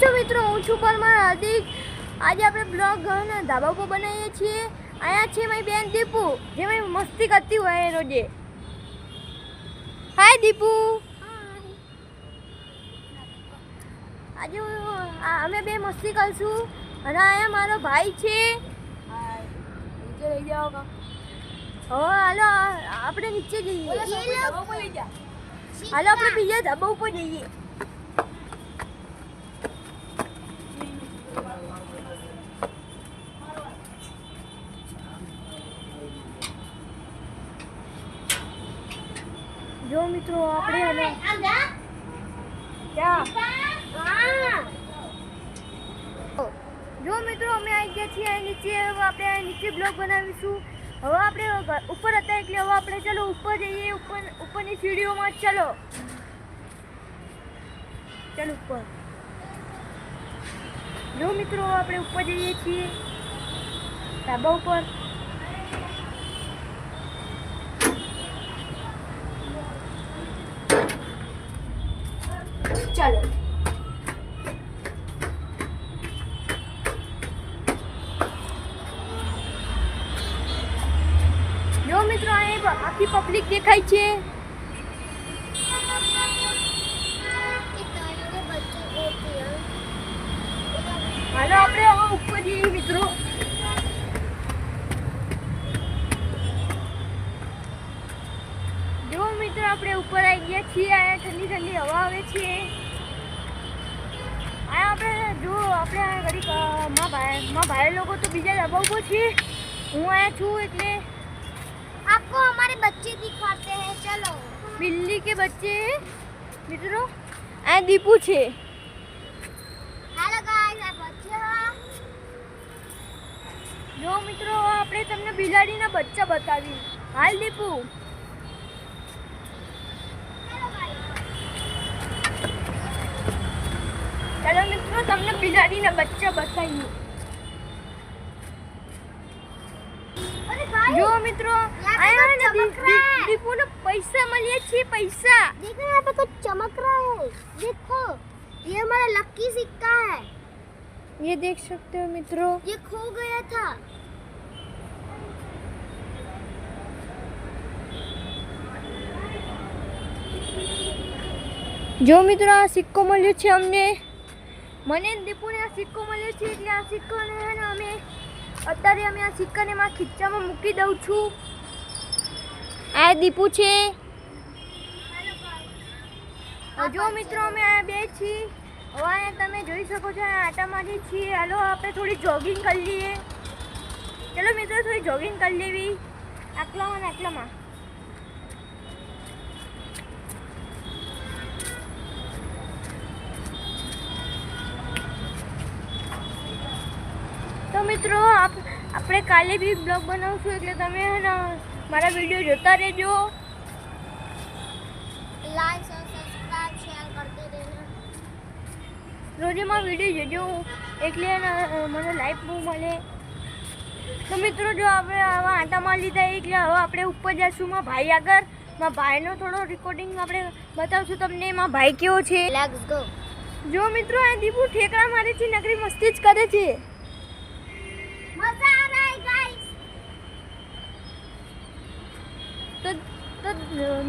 છો મિત્રો, હું છું પરમાર હાર્દિક। આજે આપણે બ્લોગ ઘરના ધાબા પર બનાવીએ છીએ। અહીંયા છે મારી બેન દીપુ, જે મારી મસ્તી કરતી હોય રોજે। હાય દીપુ। આજે અમે બે મસ્તી કરશું અને અહીંયા મારો ભાઈ છે। નીચે લઈ જાઓ કા। હવે હાલો આપણે નીચે જઈએ। હાલો આપણે બીજા ધાબા ઉપર જઈએ। जो मित्रों આપણે અને क्या जो मित्रों અમે આવી ગયા છીએ નીચે। હવે આપણે નીચે બ્લોગ બનાવીશું। હવે આપણે ઉપર હતા એટલે હવે આપણે ચલો ઉપર જઈએ। ઉપરની સીડીઓમાં ચલો ઉપર। જો મિત્રો આપણે ઉપર જઈએ છીએ ધાબા ઉપર। चलो जो मित्रों आखी पब्लिक देखाय छे। हालो आपणे હવે ઉપર જઈએ મિત્રો। જો મિત્રો આપણે ઉપર આવી ગયા છીએ। આ ઠંડી ઠંડી હવા આવે છે। આ આપણે જો આપણે ઘડીક માં ભાઈ લોકો તો બીજા ધાબા ઉપર છે। હું આયા છું એટલે आपको हमारे बच्चे दिखाते हैं। चलो बिल्ली के बच्चे मित्रों आ दीपू छे। हेलो गाइस आ बच्चे जो मित्रों આપણે તમને બિલાડીના બચ્ચા બતાવી। હાલ દીપુ। चलो मित्रों તમને બિલાડીના બચ્ચા બતાવીએ। जो मित्रों आया ना दीपू ने पैसा मिले छे। पैसा देखो यहाँ पे कुछ चमक रहा है। देखो ये हमारा लकी सिक्का है। ये देख सकते हो मित्रों, ये खो गया था। जो मित्रों आ सिक्को મળ્યો છે અમને। મને દીપુ ને આ સિક્કો મળ્યો છે એટલે આ સિક્કો ને હે ને અમે અત્યારે અમે આ સિક્કાને માં ખીચામાં મૂકી દઉં છું। આ દીપુ છે। જો મિત્રો અમે આ બે છીએ। હવે તમે જોઈ શકો છો આટા મારી છીએ। હાલો આપણે થોડી જોગિંગ કરી લઈએ। ચલો મિત્રો થોડી જોગિંગ કરી લેવી આટલામાં। तो मित्रों આપણે કાલે भी ब्लॉग બનાવશું એટલે તમે હે ને મારા વિડિયો જોતા રહેજો। લાઈક સબસ્ક્રાઇબ શેર કરते रहना। રોજે માં વિડિયો જોજો એટલે મને લાઈક બહુ મળે। તો મિત્રો જો આપણે આવા આટા મારી લીધા એટલે હવે આપણે ઉપર જઈશું માં ભાઈ આગળ। માં ભાઈનો થોડો રેકોર્ડિંગ આપણે બતાવશું તમને। માં ભાઈ કેવો છે। Let's go. જો મિત્રો આ દીપુ ઠેકડા મારે છે, નકરી મસ્તી જ કરે છે। मजा आ रहा है गाइस। तो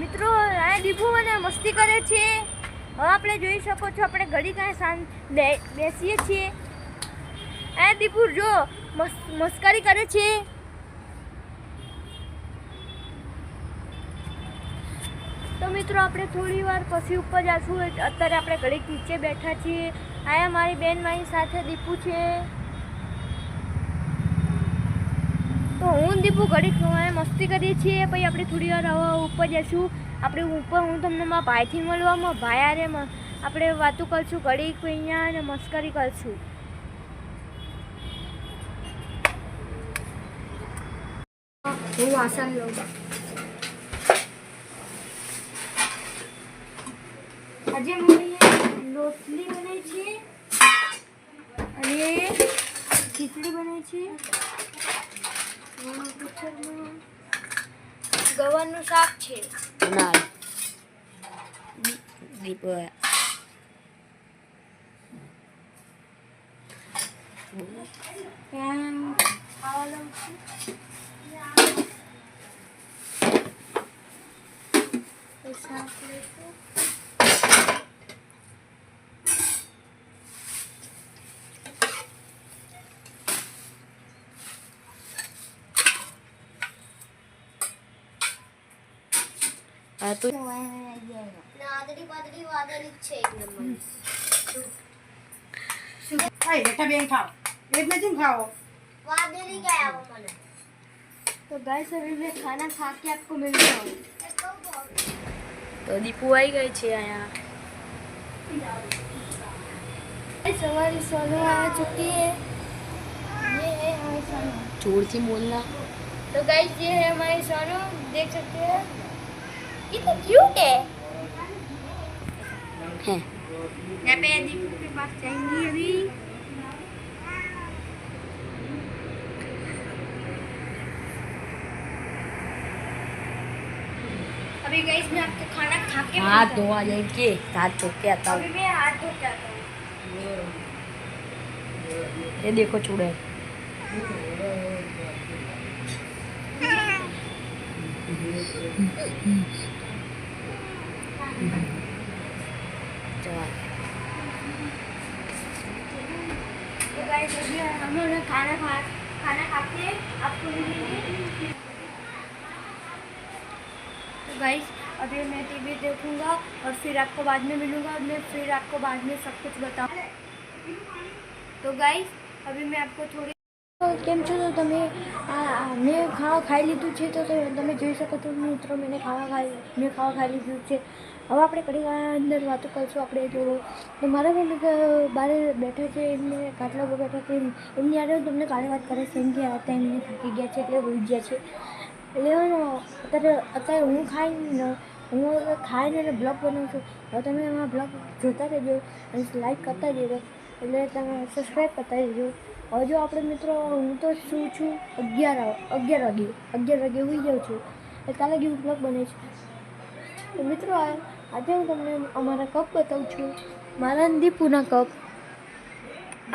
मित्रों आ दीपू મને મસ્તી કરે છે। હવે આપણે જોઈ શકો છો આપણે ઘડી કાંઈ શાંત બેસીએ છીએ। આ દીપુ જો મસ્કરી કરે છે। તો મિત્રો આપણે થોડી વાર પછી ઉપર જઈશું। અત્યારે આપણે ઘડી નીચે બેઠા છીએ। આયા મારી બેન મારી સાથે દીપુ છે। तो हूँ दीपू घड़ी मस्ती करिए छे। पी अपने थोड़ी वार ऊपर जैसू। अपने ऊपर हूँ तमने मारा भाई थी मळवा भाई आरे अपने वातों करशू घड़ी अहींया ने मस्करी करशू। हूँ वासन लઉં। આજે મમ્મીએ રોટલી બનાવી છે અને ખીચડી બનાવી છે। ગવાનું શાક છે ના દીપ ખાવા લઉં છું. શાક લઈશું. હા તો નાદરી પાદરી વાદળી છે એક નંબર. ભાઈ બેઠા બેન ખાઓ एक में तुम खाओ वादली क्या है वो मना. तो गाइस अभी मैं खाना खा के आपको मिलता हूँ. તો દીપુ આવી ગઈ છે અહીંયા. हमारी सोनू आ चुकी है. ये है हमारी सोनू. જોરથી બોલના. तो गाइस ये है हमारी सोनू, देख सकते हैं कितना क्यूट है. હે यहाँ पे दीपू के पास जाएंगी अभी. अभी गाइस मैं आपको खाना खा के હાથ मिलता हूँ. ધોવા જાય કે હાથ ધો કે आता अभी मैं हाथ धो के आता हूँ. ये देखो चूड़े. चल तो गाइस अभी हम लोग खाना खा के आपको मिलेंगे. तो गाइस अभी मैं टीवी देखूंगा और फिर आपको बाद में मिलूंगा और मैं फिर आपको बाद में सब कुछ बताऊँ. तो गाइस अभी मैं आपको थोड़ी કેમ છો? તો તમે મેં ખાવા ખાઈ લીધું છે. તો તમે જોઈ શકો છો મિત્રો, મેં ખાવા ખાઈ લીધું છે. હવે આપણે ઘણી વાર અંદર વાતો કરશું. આપણે જો તો મારા મમ્મી બહાર બેઠા છે, એમને કાટલા પર બેઠા છે. એમની યાર તમને કાલે વાત કરે છે કે આ ટાઈમ એમને થાકી ગયા છે એટલે હોઈ ગયા છે. એટલે અત્યારે હું ખાઈને બ્લોગ બનાવું છું. હવે તમે એમાં બ્લોગ જોતા રહેજો અને લાઈક કરતા રહેજો, એટલે તમે સબસ્ક્રાઈબ કરતા રહેજો. હવે જો આપણે મિત્રો, હું તો શું છું 11 વાગે હોઈ જાઉં છું. એટલે કાલે લગી હું બ્લોગ બને છે. તો મિત્રો આજે હું તમને અમારા કપ બતાવું છું. મારા દીપુના કપ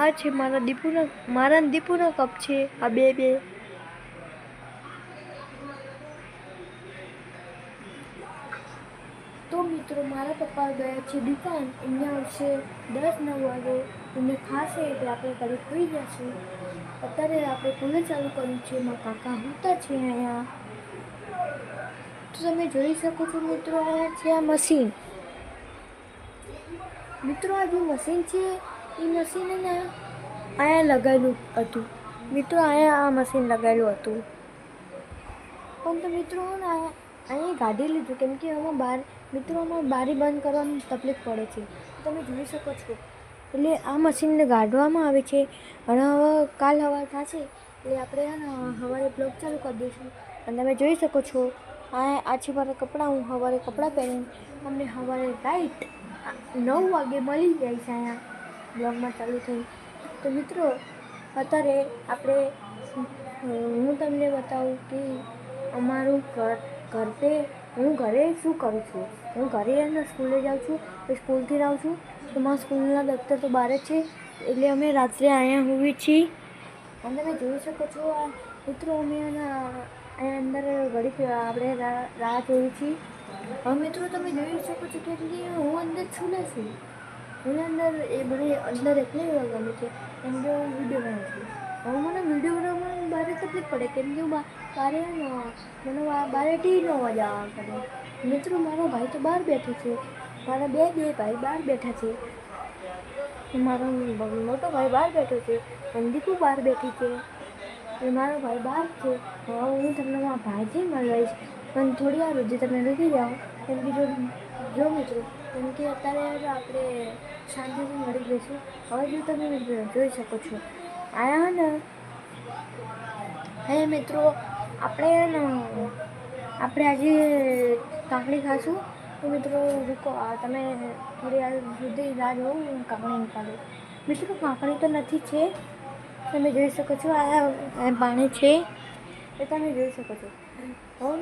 આ છે. મારા દીપુના કપ છે આ બે. તો મિત્રો મારા પપ્પા ગયા છે દુકાન. એમને આવશે 10-9 વાગે. એમને ખાશે એટલે આપણે ઘરે ખોઈ જશું. અત્યારે આપણે કુલર ચાલુ કર્યું છે. મારા કાકા હોતા છે અહીંયા. તો તમે જોઈ શકો છો મિત્રો, અહીંયા છે આ મશીન. મિત્રો આ જે મશીન છે એ મશીન ને અહીંયા લગાવેલું હતું. મિત્રો અહીંયા આ મશીન લગાવેલું હતું, પણ તો મિત્રો ને અહીંયા કાઢી લીધું કેમ કે આમાં બારી બંધ કરવાની તકલીફ પડે છે. તમે જોઈ શકો છો. એટલે આ મશીનને કાઢવામાં આવે છે. અને હવે કાલ સવાર થશે એટલે આપણે સવારે બ્લોગ ચાલુ કરી દઈશું. અને તમે જોઈ શકો છો આ છે મારા કપડાં. હું સવારે કપડાં પહેરીને અમને સવારે રાઈટ 9 વાગે મળી જાય છે અહીંયા બ્લોગમાં ચાલુ થઈ. તો મિત્રો અત્યારે હું તમને બતાવું કે અમારું હું ઘરે શું કરું છું. હું ઘરે સ્કૂલે જાઉં છું, પછી સ્કૂલથી આવું છું તો મારા સ્કૂલના દફતર તો બહાર જ છે. એટલે અમે રાત્રે અહીંયા હોઈએ છીએ. અને તમે જોઈ શકો છો આ મિત્રો, અમે અહીંયા અંદર ઘડીક આપણે રાહ જોઈએ છીએ. હવે મિત્રો તમે જોઈ શકો છો કે હું અંદર છું. હું અંદર એ બધી અંદર એટલે ગમે છે કેમ કે હું વિડીયો બનાવું છું. હવે મને વિડીયો બનાવવામાં બહાર તકલીફ પડે કેમ કે મને બહાર ટીવી ન અવાજ આવવા કરે. મિત્રો મારો ભાઈ તો બહાર બેઠો છે. મારા બે ભાઈ બહાર બેઠા છે. મારો મોટો ભાઈ બહાર બેઠો છે અને દીપુ બહાર બેઠી છે. એટલે મારો ભાઈ બહાર છે. હવે હું તમને મારા ભાઈથી મળીશ, પણ થોડી વાર સુધી તમે રૂકી જાઓ કેમ કે જો મિત્રો, કેમ કે અત્યારે આપણે શાંતિથી મળી જઈશું. હવે જો તમે જોઈ શકો છો અહીંયા મિત્રો આપણે આજે કાકડી ખાશું. તો મિત્રો રૂકો, તમે થોડી વાર સુધી રાહ જોવો, હું કાકડી નીકાળું. મિત્રો કાકડી તો નથી છે, તમે જોઈ શકો છો. આ પાણી છે એ તમે જોઈ શકો છો. હવે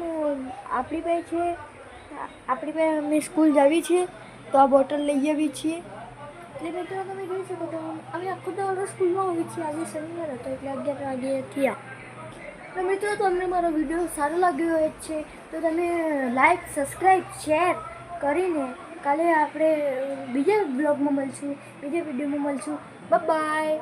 આપણી પાસે અમે સ્કૂલ જાવી છીએ તો આ બોટલ લઈ આવી છીએ. એટલે મિત્રો તમે જોઈ શકો તો અમે આખો દાડો સ્કૂલમાં હોઈએ છીએ. આજે શનિવાર હતો એટલે 11 વાગે થયા. તો મિત્રો તમને મારો વિડીયો સારો લાગ્યો હોય છે તો તમે લાઈક, સબસ્ક્રાઈબ, શેર કરીને કાલે આપણે બીજા બ્લોગમાં મળશું, બીજા વિડીયોમાં મળશું. બાય.